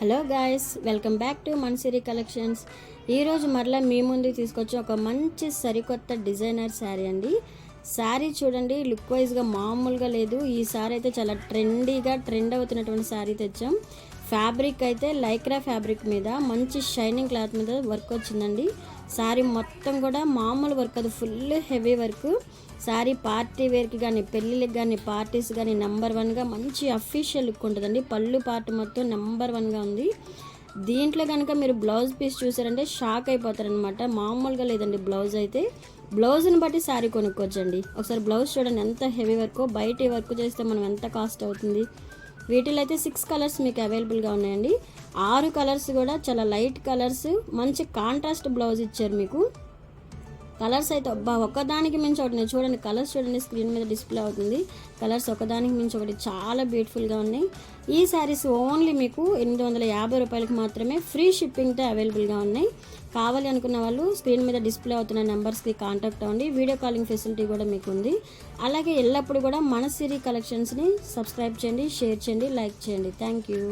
Hello guys, welcome back to Mansiri collections. ఈరోజు మరలా మీ ముందు తీసుకొచ్చి ఒక మంచి సరికొత్త డిజైనర్ శారీ అండి. శారీ చూడండి, లుక్ వైజ్గా మామూలుగా లేదు. ఈ శారీ అయితే చాలా ట్రెండ్ అవుతున్నటువంటి శారీ తెచ్చాం. ఫ్యాబ్రిక్ అయితే లైక్రా ఫ్యాబ్రిక్ మీద మంచి షైనింగ్ క్లాత్ మీద వర్క్ వచ్చిందండి. శారీ మొత్తం కూడా మామూలు వర్క్, అది full heavy work. Sari party వేర్కి కానీ, పెళ్ళిళ్ళకి కానీ, పార్టీస్ కానీ నెంబర్ 1గా మంచి అఫీషియల్ లుక్ ఉంటుందండి. పళ్ళు పార్ట్ మొత్తం నెంబర్ 1గా ఉంది. దీంట్లో కనుక మీరు బ్లౌజ్ పీస్ చూసారంటే షాక్ అయిపోతారనమాట. మామూలుగా లేదండి బ్లౌజ్ అయితే. బ్లౌజ్ని బట్టి శారీ కొనుక్కోవచ్చండి. ఒకసారి బ్లౌజ్ చూడండి ఎంత హెవీ వర్క్. బయట వర్క్ చేస్తే మనం ఎంత కాస్ట్ అవుతుంది. వీటిలో అయితే 6 కలర్స్ మీకు అవైలబుల్గా ఉన్నాయండి. 6 కలర్స్ కూడా చాలా లైట్ కలర్స్, మంచి కాంట్రాస్ట్ బ్లౌజ్ ఇచ్చారు మీకు. కలర్స్ అయితే ఒకదానికి మించి ఒకటి చూడండి. కలర్స్ చూడండి, స్క్రీన్ మీద డిస్ప్లే అవుతుంది. కలర్స్ ఒకదానికి మించి ఒకటి చాలా బ్యూటిఫుల్గా ఉన్నాయి. ఈ శారీస్ ఓన్లీ మీకు 850 రూపాయలకి మాత్రమే ఫ్రీ షిప్పింగ్తో అవైలబుల్గా ఉన్నాయి. కావాలి అనుకున్న వాళ్ళు స్క్రీన్ మీద డిస్ప్లే అవుతున్న నెంబర్స్కి కాంటాక్ట్ అవ్వండి. వీడియో కాలింగ్ ఫెసిలిటీ కూడా మీకు ఉంది. అలాగే ఎల్లప్పుడూ కూడా మన సిరి కలెక్షన్స్ని సబ్స్క్రైబ్ చేయండి, షేర్ చేయండి, లైక్ చేయండి. Thank you.